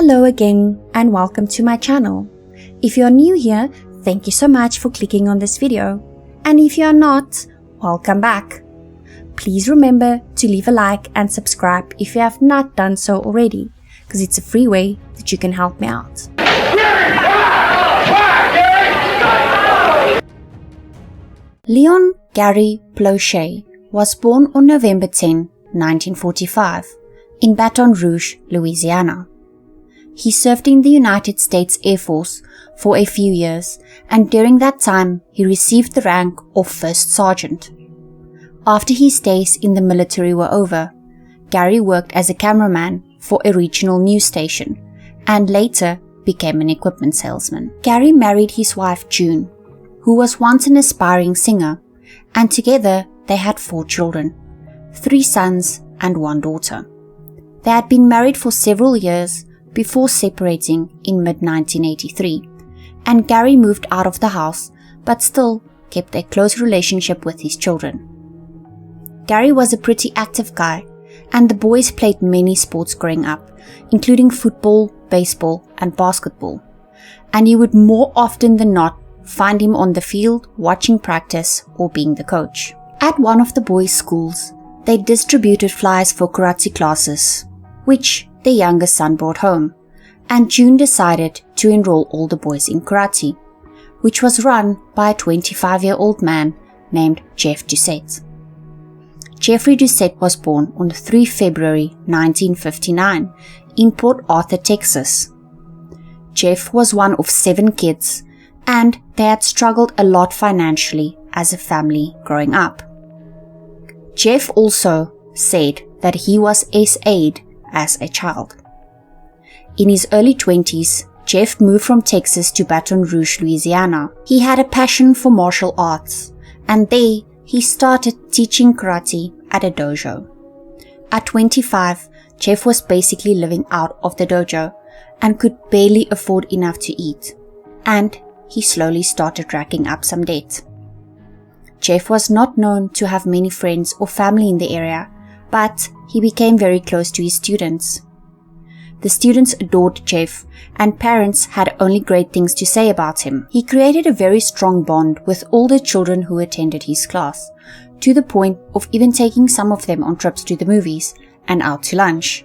Hello again and welcome to my channel. If you're new here, thank you so much for clicking on this video. And if you're not, welcome back. Please remember to leave a like and subscribe if you have not done so already, because it's a free way that you can help me out. Leon Gary Plauché was born on November 10, 1945, in Baton Rouge, Louisiana. He served in the United States Air Force for a few years, and during that time he received the rank of First Sergeant. After his days in the military were over, Gary worked as a cameraman for a regional news station and later became an equipment salesman. Gary married his wife June, who was once an aspiring singer, and together they had 4 children, 3 sons and 1 daughter. They had been married for several years before separating in mid-1983, and Gary moved out of the house but still kept a close relationship with his children. Gary was a pretty active guy, and the boys played many sports growing up, including football, baseball and basketball, and you would more often than not find him on the field watching practice or being the coach. At one of the boys' schools, they distributed flyers for karate classes, which their youngest son brought home, and June decided to enroll all the boys in karate, which was run by a 25-year-old man named Jeff Doucet. Jeffrey Doucet was born on 3 February 1959 in Port Arthur, Texas. Jeff was one of 7 kids, and they had struggled a lot financially as a family growing up. Jeff also said that he was SA'd as a child. In his early 20s, Jeff moved from Texas to Baton Rouge, Louisiana. He had a passion for martial arts, and there he started teaching karate at a dojo. At 25, Jeff was basically living out of the dojo and could barely afford enough to eat, and he slowly started racking up some debt. Jeff was not known to have many friends or family in the area, but he became very close to his students. The students adored Jeff, and parents had only great things to say about him. He created a very strong bond with all the children who attended his class, to the point of even taking some of them on trips to the movies and out to lunch.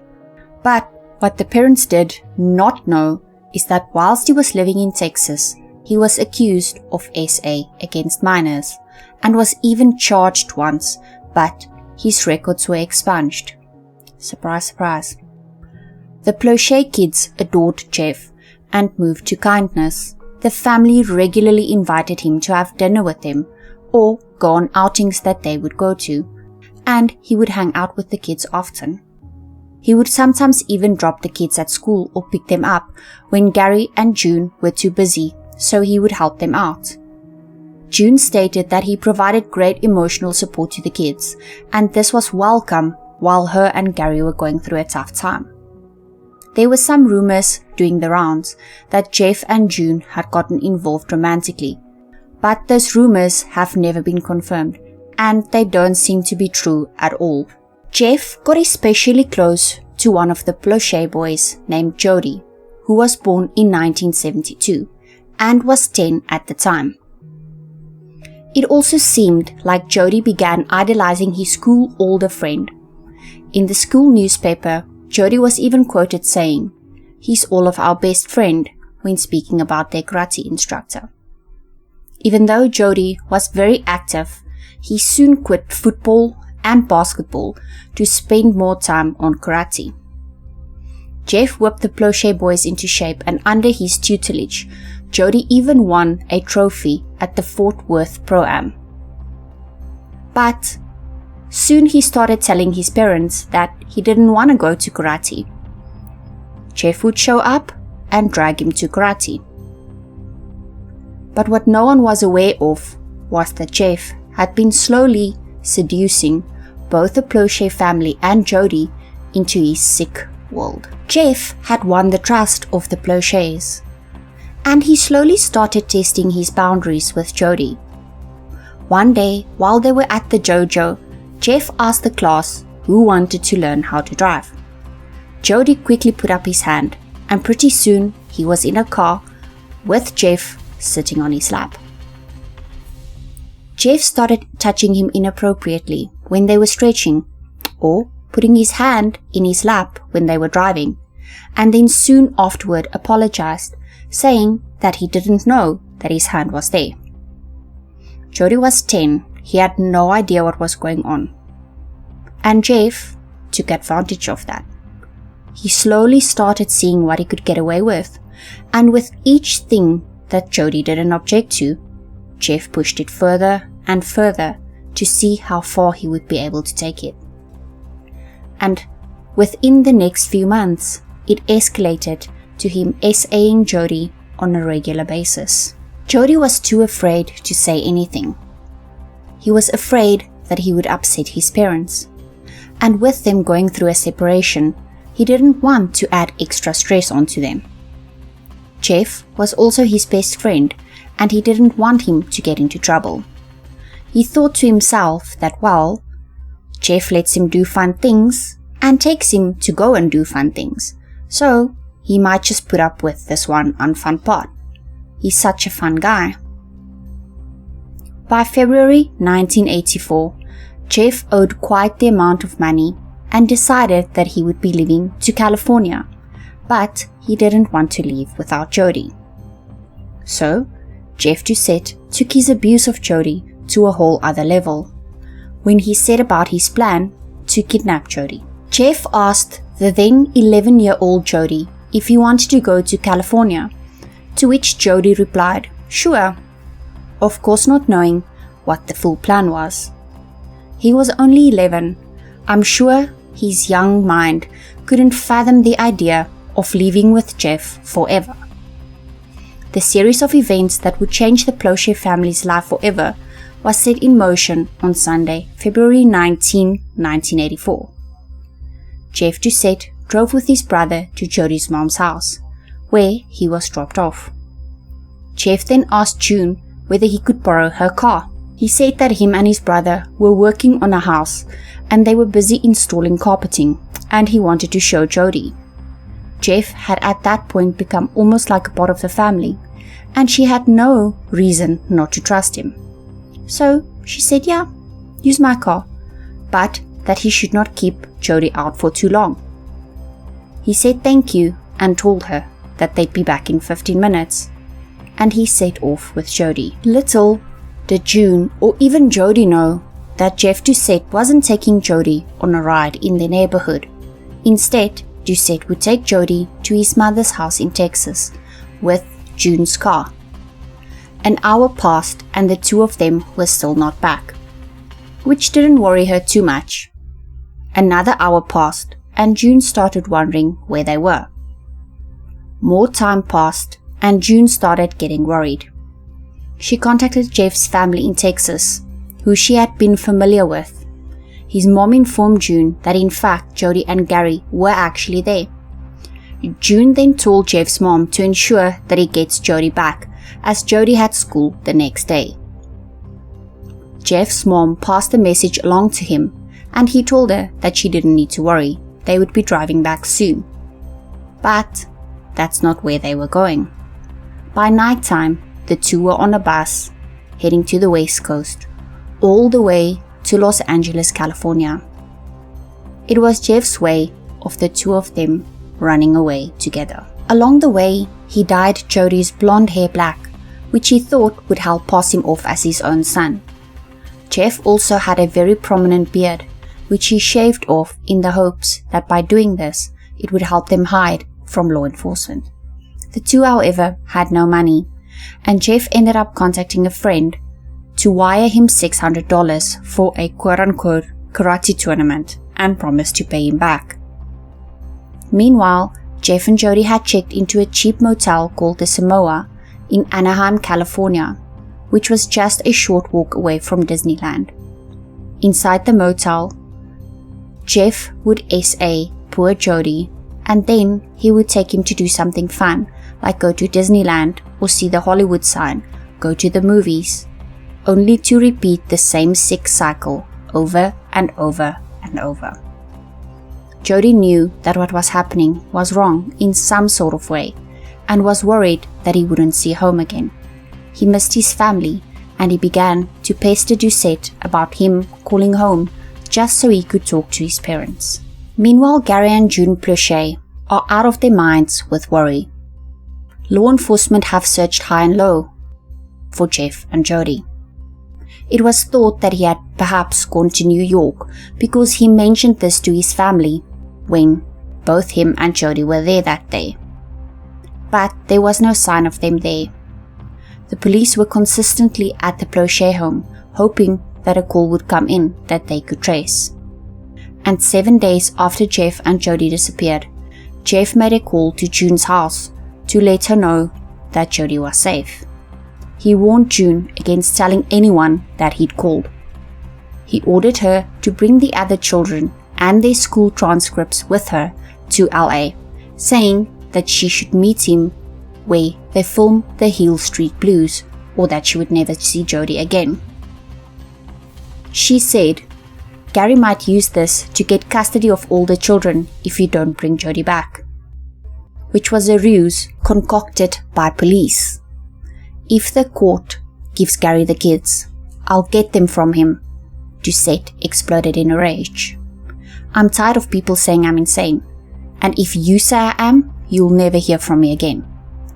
But what the parents did not know is that whilst he was living in Texas, he was accused of SA against minors and was even charged once, but his records were expunged. Surprise, surprise. The Plauché kids adored Jeff and moved to kindness. The family regularly invited him to have dinner with them or go on outings that they would go to, and he would hang out with the kids often. He would sometimes even drop the kids at school or pick them up when Gary and June were too busy, so he would help them out. June stated that he provided great emotional support to the kids, and this was welcome while her and Gary were going through a tough time. There were some rumors doing the rounds that Jeff and June had gotten involved romantically, but those rumors have never been confirmed, and they don't seem to be true at all. Jeff got especially close to one of the Plauché boys named Jody, who was born in 1972 and was 10 at the time. It also seemed like Jody began idolizing his school older friend. In the school newspaper, Jody was even quoted saying, "He's all of our best friend," when speaking about their karate instructor. Even though Jody was very active, he soon quit football and basketball to spend more time on karate. Jeff whipped the Plauché boys into shape, and under his tutelage, Jody even won a trophy at the Fort Worth Pro-Am. But soon he started telling his parents that he didn't want to go to karate. Jeff would show up and drag him to karate. But what no one was aware of was that Jeff had been slowly seducing both the Plauché family and Jody into his sick world. Jeff had won the trust of the Plauchés, and he slowly started testing his boundaries with Jody. One day, while they were at the dojo, Jeff asked the class who wanted to learn how to drive. Jody quickly put up his hand, and pretty soon he was in a car with Jeff sitting on his lap. Jeff started touching him inappropriately when they were stretching, or putting his hand in his lap when they were driving, and then soon afterward apologized, saying that he didn't know that his hand was there. Jody was 10. He had no idea what was going on. And Jeff took advantage of that. He slowly started seeing what he could get away with, and with each thing that Jody didn't object to, Jeff pushed it further and further to see how far he would be able to take it. And within the next few months, it escalated to him SAing Jody on a regular basis. Jody was too afraid to say anything. He was afraid that he would upset his parents. And with them going through a separation, he didn't want to add extra stress onto them. Jeff was also his best friend, and he didn't want him to get into trouble. He thought to himself that, well, Jeff lets him do fun things and takes him to go and do fun things, so he might just put up with this one unfun part. He's such a fun guy. By February 1984, Jeff owed quite the amount of money and decided that he would be leaving to California, but he didn't want to leave without Jody. So, Jeff Doucet took his abuse of Jody to a whole other level when he set about his plan to kidnap Jody. Jeff asked the then 11-year-old Jody if he wanted to go to California, to which Jody replied, "Sure," of course not knowing what the full plan was. He was only 11. I'm sure his young mind couldn't fathom the idea of living with Jeff forever. The series of events that would change the Plauche family's life forever was set in motion on Sunday, February 19, 1984. Jeff Doucet drove with his brother to Jody's mom's house, where he was dropped off. Jeff then asked June whether he could borrow her car. He said that him and his brother were working on a house and they were busy installing carpeting, and he wanted to show Jody. Jeff had at that point become almost like a part of the family, and she had no reason not to trust him. So she said, "Yeah, use my car," but that he should not keep Jody out for too long. He said thank you and told her that they'd be back in 15 minutes, and he set off with Jody. Little did June or even Jody know that Jeff Doucet wasn't taking Jody on a ride in the neighborhood. Instead, Doucet would take Jody to his mother's house in Texas with June's car. An hour passed and the two of them were still not back, which didn't worry her too much. Another hour passed and June started wondering where they were. More time passed and June started getting worried. She contacted Jeff's family in Texas, who she had been familiar with. His mom informed June that in fact Jody and Gary were actually there. June then told Jeff's mom to ensure that he gets Jody back, as Jody had school the next day. Jeff's mom passed the message along to him, and he told her that she didn't need to worry, they would be driving back soon. But that's not where they were going. By nighttime, the two were on a bus, heading to the West Coast, all the way to Los Angeles, California. It was Jeff's way of the two of them running away together. Along the way, he dyed Jody's blonde hair black, which he thought would help pass him off as his own son. Jeff also had a very prominent beard, which he shaved off in the hopes that by doing this, it would help them hide from law enforcement. The two, however, had no money, and Jeff ended up contacting a friend to wire him $600 for a quote-unquote karate tournament and promised to pay him back. Meanwhile, Jeff and Jody had checked into a cheap motel called the Samoa in Anaheim, California, which was just a short walk away from Disneyland. Inside the motel, Jeff would SA poor Jody, and then he would take him to do something fun, like go to Disneyland or see the Hollywood sign, go to the movies, only to repeat the same sick cycle over and over and over. Jody knew that what was happening was wrong in some sort of way and was worried that he wouldn't see home again. He missed his family and he began to pester Doucet about him calling home just so he could talk to his parents. Meanwhile, Gary and Jody Plauché are out of their minds with worry. Law enforcement have searched high and low for Jeff and Jody. It was thought that he had perhaps gone to New York because he mentioned this to his family when both him and Jody were there that day. But there was no sign of them there. The police were consistently at the Plauché home, hoping that a call would come in that they could trace. And 7 days after Jeff and Jody disappeared, Jeff made a call to June's house to let her know that Jody was safe. He warned June against telling anyone that he'd called. He ordered her to bring the other children and their school transcripts with her to LA, saying that she should meet him where they filmed the Hill Street Blues, or that she would never see Jody again. She said, "Gary might use this to get custody of all the children if you don't bring Jody back," which was a ruse concocted by police. "If the court gives Gary the kids, I'll get them from him," Doucet exploded in a rage. "I'm tired of people saying I'm insane, and if you say I am, you'll never hear from me again."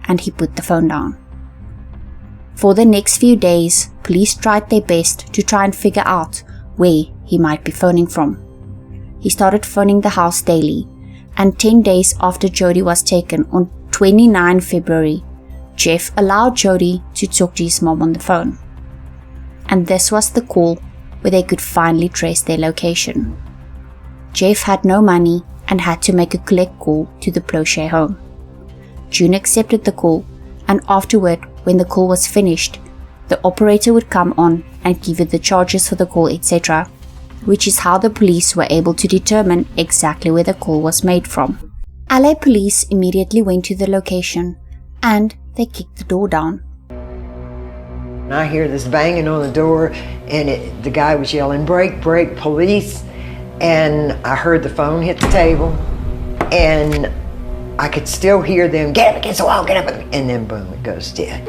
And he put the phone down. For the next few days, police tried their best to try and figure out where he might be phoning from. He started phoning the house daily, and 10 days after Jody was taken on 29 February, Jeff allowed Jody to talk to his mom on the phone. And this was the call where they could finally trace their location. Jeff had no money and had to make a collect call to the Plauché home. June accepted the call, and afterward, when the call was finished, the operator would come on and give you the charges for the call, etc., which is how the police were able to determine exactly where the call was made from. LA police immediately went to the location and they kicked the door down. I hear this banging on the door, and the guy was yelling, "Break, break, police." And I heard the phone hit the table, and I could still hear them, "Get up against the wall, get up." And then boom, it goes dead.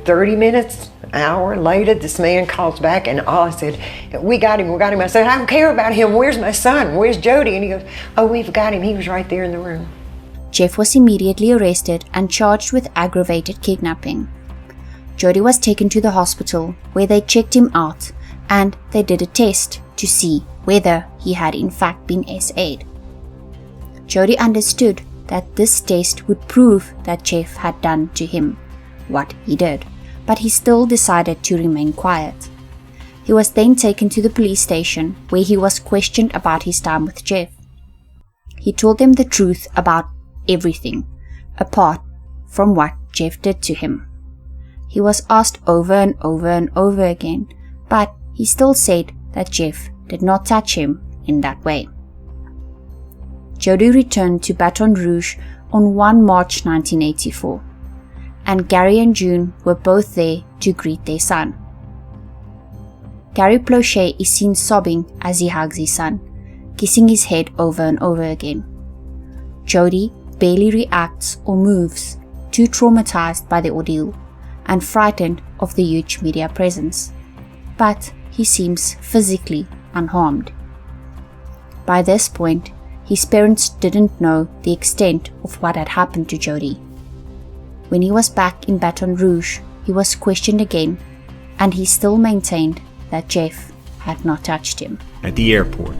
30 minutes, an hour later, this man calls back, and all I said, we got him. I said, "I don't care about him. Where's my son? Where's Jody?" And he goes, "Oh, we've got him. He was right there in the room." Jeff was immediately arrested and charged with aggravated kidnapping. Jody was taken to the hospital where they checked him out and they did a test to see whether he had in fact been SA'd. Jody understood that this test would prove that Jeff had done to him what he did, but he still decided to remain quiet. He was then taken to the police station where he was questioned about his time with Jeff. He told them the truth about everything, apart from what Jeff did to him. He was asked over and over and over again, but he still said that Jeff did not touch him in that way. Jody returned to Baton Rouge on 1 March 1984, and Gary and June were both there to greet their son. Gary Plauché is seen sobbing as he hugs his son, kissing his head over and over again. Jody barely reacts or moves, too traumatized by the ordeal and frightened of the huge media presence, but he seems physically unharmed. By this point, his parents didn't know the extent of what had happened to Jody. When he was back in Baton Rouge, he was questioned again, and he still maintained that Jeff had not touched him. At the airport.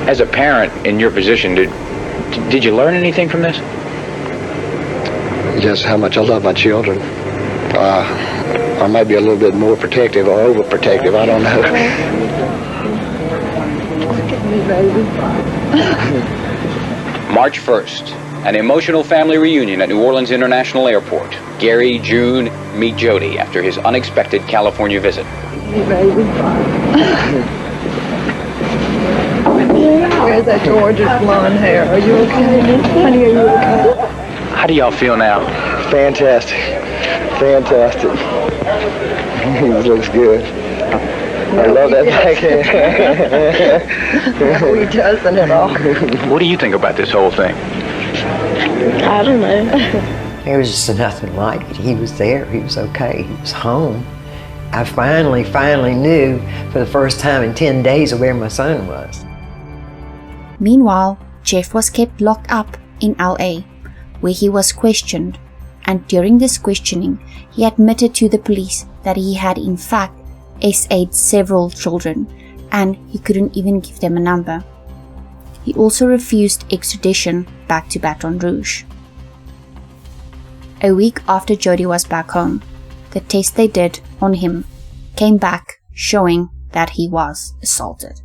As a parent in your position, did you learn anything from this? Just how much I love my children. Or maybe a little bit more protective or overprotective, I don't know. March 1st, an emotional family reunion at New Orleans International Airport. Gary, June, meet Jody after his unexpected California visit. Where's that gorgeous blonde hair? Are you okay? Honey, are you okay? How do y'all feel now? Fantastic. Fantastic. It looks good. I love that back. No, he doesn't at all. What do you think about this whole thing? I don't know. There was just nothing like it. He was there. He was okay. He was home. I finally knew for the first time in 10 days where my son was. Meanwhile, Jeff was kept locked up in LA, where he was questioned, and during this questioning, he admitted to the police that he had in fact SA'd several children, and he couldn't even give them a number. He also refused extradition back to Baton Rouge. A week after Jody was back home, the test they did on him came back showing that he was assaulted.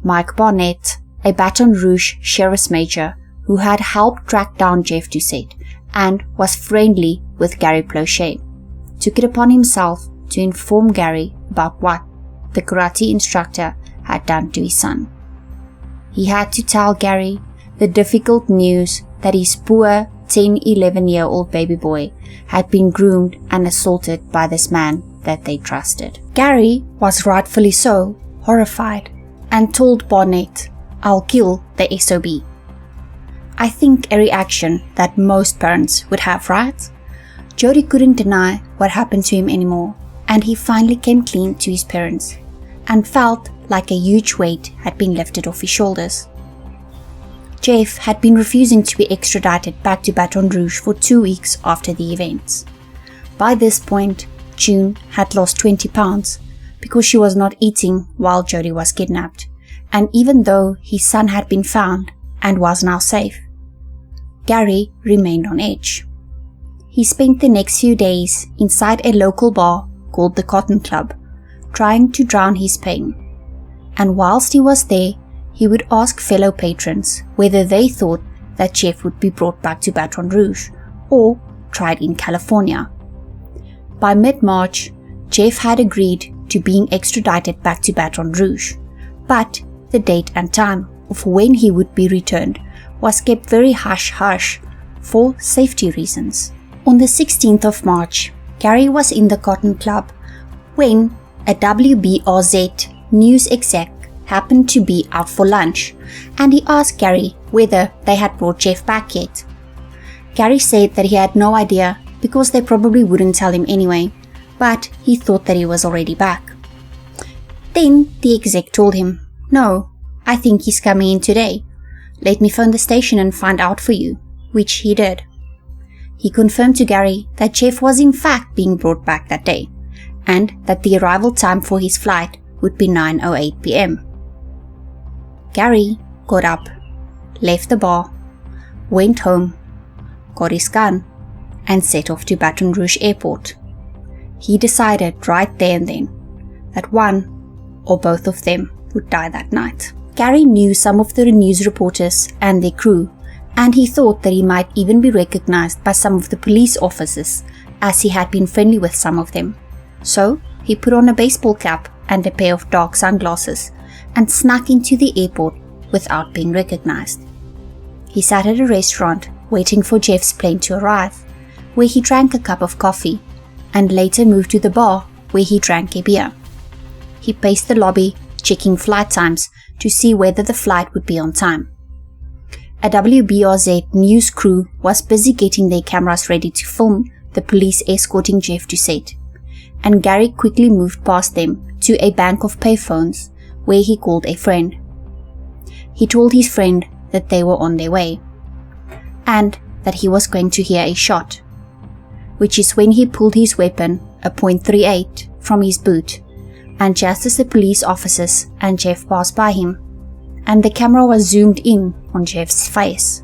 Mike Barnett, a Baton Rouge sheriff's major who had helped track down Jeff Doucet and was friendly with Gary Plauché, took it upon himself to inform Gary about what the karate instructor had done to his son. He had to tell Gary the difficult news that his poor 10-11-year-old baby boy had been groomed and assaulted by this man that they trusted. Gary was rightfully so horrified and told Barnett, "I'll kill the SOB." I think a reaction that most parents would have, right? Jody couldn't deny what happened to him anymore, and he finally came clean to his parents and felt like a huge weight had been lifted off his shoulders. Jeff had been refusing to be extradited back to Baton Rouge for 2 weeks after the events. By this point, June had lost 20 pounds because she was not eating while Jody was kidnapped, and even though his son had been found and was now safe, Gary remained on edge. He spent the next few days inside a local bar called the Cotton Club, trying to drown his pain, and whilst he was there, he would ask fellow patrons whether they thought that Jeff would be brought back to Baton Rouge or tried in California. By mid-March, Jeff had agreed to being extradited back to Baton Rouge, but the date and time of when he would be returned was kept very hush-hush for safety reasons. On the 16th of March, Gary was in the Cotton Club when a WBRZ news exec happened to be out for lunch, and he asked Gary whether they had brought Jeff back yet. Gary said that he had no idea because they probably wouldn't tell him anyway, but he thought that he was already back. Then the exec told him, "No, I think he's coming in today. Let me phone the station and find out for you," which he did. He confirmed to Gary that Jeff was in fact being brought back that day, and that the arrival time for his flight would be 9:08 p.m. Gary got up, left the bar, went home, got his gun, and set off to Baton Rouge Airport. He decided right there and then that one or both of them would die that night. Gary knew some of the news reporters and their crew, and he thought that he might even be recognized by some of the police officers, as he had been friendly with some of them. So he put on a baseball cap and a pair of dark sunglasses and snuck into the airport without being recognized. He sat at a restaurant waiting for Jeff's plane to arrive, where he drank a cup of coffee, and later moved to the bar where he drank a beer. He paced the lobby, checking flight times to see whether the flight would be on time. A WBRZ news crew was busy getting their cameras ready to film the police escorting Jeff Doucet, and Gary quickly moved past them to a bank of payphones where he called a friend. He told his friend that they were on their way, and that he was going to hear a shot, which is when he pulled his weapon, a .38, from his boot, and just as the police officers and Jeff passed by him, and the camera was zoomed in on Jeff's face,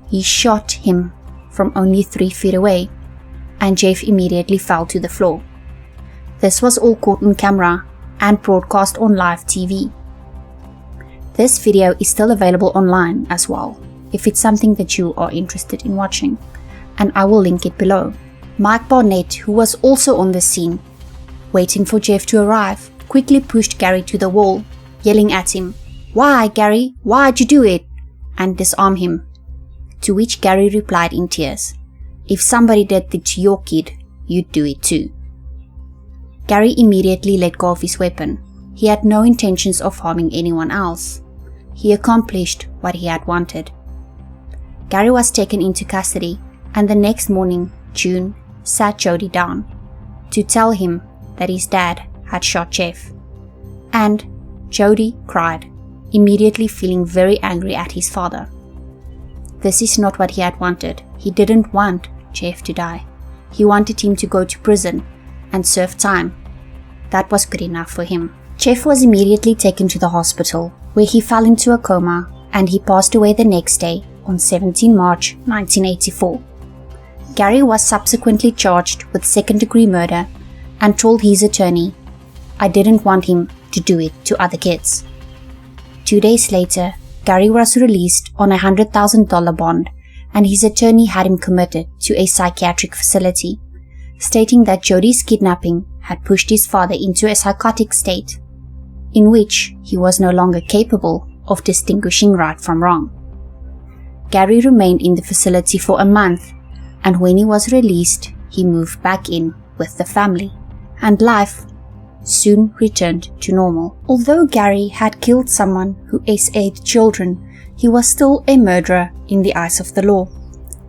he shot him from only 3 feet away, and Jeff immediately fell to the floor. This was all caught on camera and broadcast on live TV. This video is still available online as well, if it's something that you are interested in watching, and I will link it below. Mike Barnett, who was also on the scene, waiting for Jeff to arrive, quickly pushed Gary to the wall, yelling at him, "Why, Gary? Why'd you do it?" and disarm him. To which Gary replied in tears, "If somebody did that to your kid, you'd do it too." Gary immediately let go of his weapon. He had no intentions of harming anyone else. He accomplished what he had wanted. Gary was taken into custody, and the next morning, June sat Jody down to tell him that his dad had shot Jeff. And Jody cried, immediately feeling very angry at his father. This is not what he had wanted. He didn't want Jeff to die. He wanted him to go to prison and serve time. That was good enough for him. Jeff was immediately taken to the hospital, where he fell into a coma, and he passed away the next day on 17 March 1984. Gary was subsequently charged with second-degree murder and told his attorney, "I didn't want him to do it to other kids." 2 days later, Gary was released on a $100,000 bond, and his attorney had him committed to a psychiatric facility, stating that Jody's kidnapping had pushed his father into a psychotic state, in which he was no longer capable of distinguishing right from wrong. Gary remained in the facility for a month, and when he was released, he moved back in with the family, and life soon returned to normal. Although Gary had killed someone who SA'd children, he was still a murderer in the eyes of the law.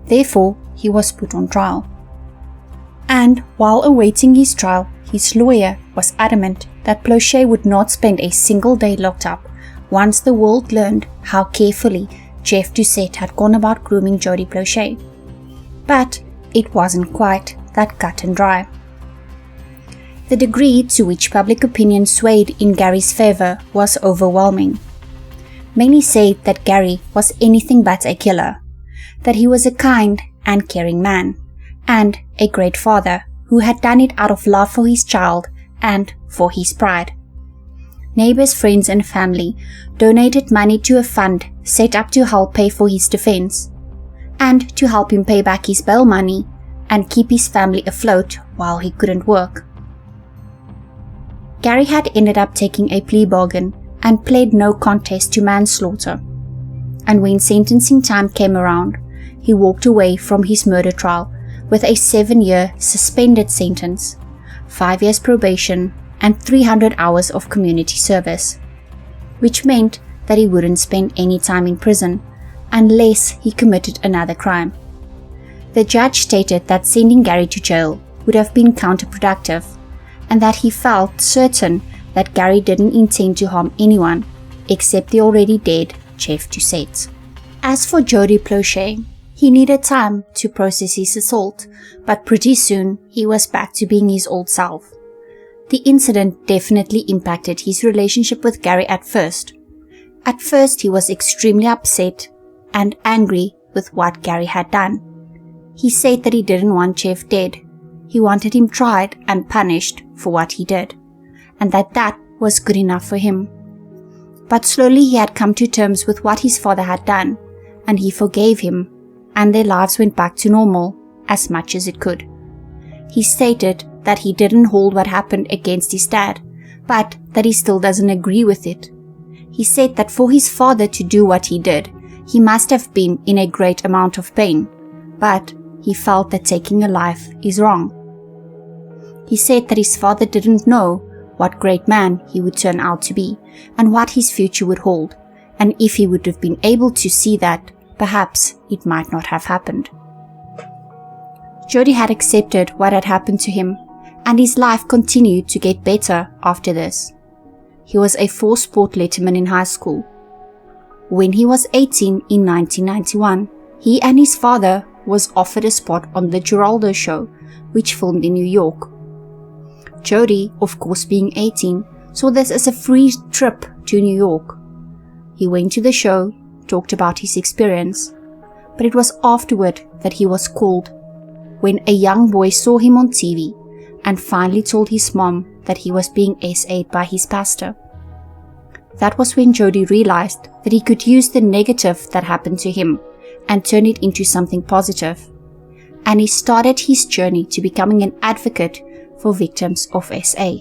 Therefore, he was put on trial. And while awaiting his trial, his lawyer was adamant that Plauché would not spend a single day locked up once the world learned how carefully Jeff Doucet had gone about grooming Jody Plauché. But it wasn't quite that cut and dry. The degree to which public opinion swayed in Gary's favor was overwhelming. Many said that Gary was anything but a killer, that he was a kind and caring man, and a great father who had done it out of love for his child and for his pride. Neighbors, friends, and family donated money to a fund set up to help pay for his defense, and to help him pay back his bail money and keep his family afloat while he couldn't work. Gary had ended up taking a plea bargain and pled no contest to manslaughter, and when sentencing time came around, he walked away from his murder trial with a 7-year suspended sentence, 5 years probation, and 300 hours of community service, which meant that he wouldn't spend any time in prison unless he committed another crime. The judge stated that sending Gary to jail would have been counterproductive, and that he felt certain that Gary didn't intend to harm anyone except the already dead Jeff Doucet. As for Jody Plauché, he needed time to process his assault, but pretty soon he was back to being his old self. The incident definitely impacted his relationship with Gary at first. At first he was extremely upset and angry with what Gary had done. He said that he didn't want Jeff dead. He wanted him tried and punished for what he did, and that was good enough for him. But slowly he had come to terms with what his father had done, and he forgave him, and their lives went back to normal as much as it could. He stated that he didn't hold what happened against his dad, but that he still doesn't agree with it. He said that for his father to do what he did, he must have been in a great amount of pain, but he felt that taking a life is wrong. He said that his father didn't know what great man he would turn out to be and what his future would hold, and if he would have been able to see that, perhaps it might not have happened. Jody had accepted what had happened to him, and his life continued to get better after this. He was a 4-sport letterman in high school. When he was 18 in 1991, he and his father was offered a spot on the Geraldo show, which filmed in New York. Jody, of course being 18, saw this as a free trip to New York. He went to the show, talked about his experience, but it was afterward that he was called, when a young boy saw him on TV and finally told his mom that he was being SA'd by his pastor. That was when Jody realized that he could use the negative that happened to him and turn it into something positive, and he started his journey to becoming an advocate for victims of SA.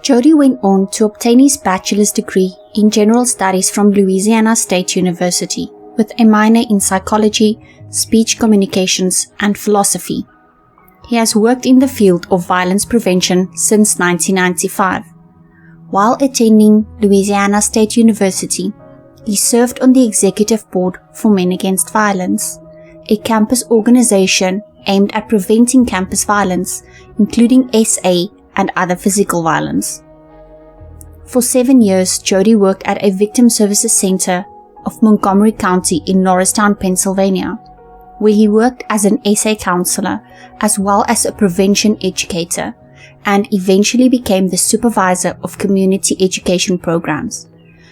Jody went on to obtain his bachelor's degree in general studies from Louisiana State University with a minor in psychology, speech communications, and philosophy. He has worked in the field of violence prevention since 1995. While attending Louisiana State University, he served on the executive board for Men Against Violence, a campus organization aimed at preventing campus violence, including SA and other physical violence. For 7 years, Jody worked at a victim services center of Montgomery County in Norristown, Pennsylvania, where he worked as an SA counselor as well as a prevention educator, and eventually became the supervisor of community education programs.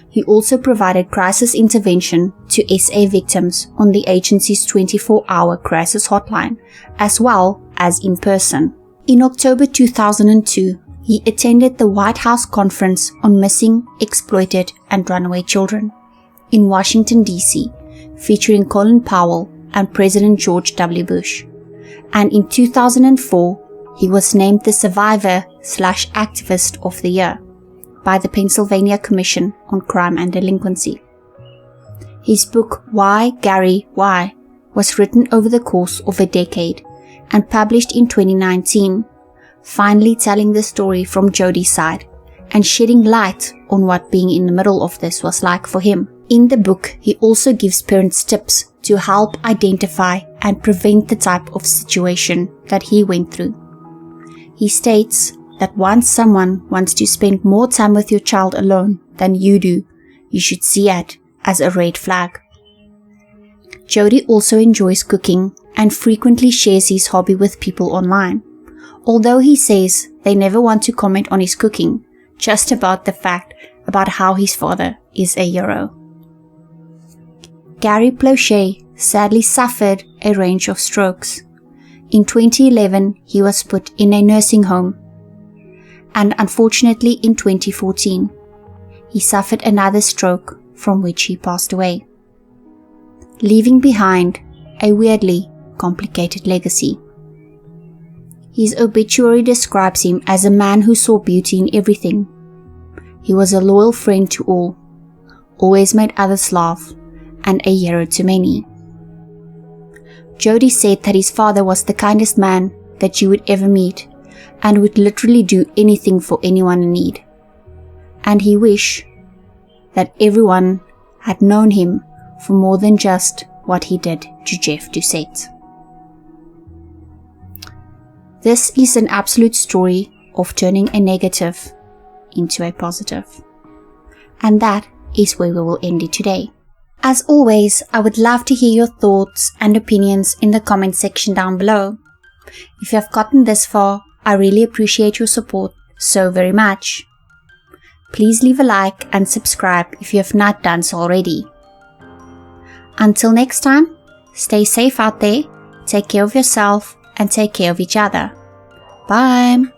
He also provided crisis intervention to SA victims on the agency's 24-hour crisis hotline, as well as in person. In October 2002, he attended the White House Conference on Missing, Exploited, and Runaway Children in Washington, D.C., featuring Colin Powell and President George W. Bush. And in 2004, he was named the Survivor/Activist of the Year by the Pennsylvania Commission on Crime and Delinquency. His book, Why, Gary, Why, was written over the course of a decade and published in 2019, finally telling the story from Jody's side and shedding light on what being in the middle of this was like for him. In the book, he also gives parents tips to help identify and prevent the type of situation that he went through. He states that once someone wants to spend more time with your child alone than you do, you should see it as a red flag. Jody also enjoys cooking and frequently shares his hobby with people online, although he says they never want to comment on his cooking, just about the fact about how his father is a hero. Gary Plauché sadly suffered a range of strokes. In 2011, he was put in a nursing home, and unfortunately in 2014, he suffered another stroke from which he passed away, leaving behind a weirdly complicated legacy. His obituary describes him as a man who saw beauty in everything. He was a loyal friend to all, always made others laugh, and a hero to many. Jody said that his father was the kindest man that you would ever meet and would literally do anything for anyone in need. And he wished that everyone had known him for more than just what he did to Jeff Doucet. This is an absolute story of turning a negative into a positive. And that is where we will end it today. As always, I would love to hear your thoughts and opinions in the comment section down below. If you have gotten this far, I really appreciate your support so very much. Please leave a like and subscribe if you have not done so already. Until next time, stay safe out there, take care of yourself, and take care of each other. Bye!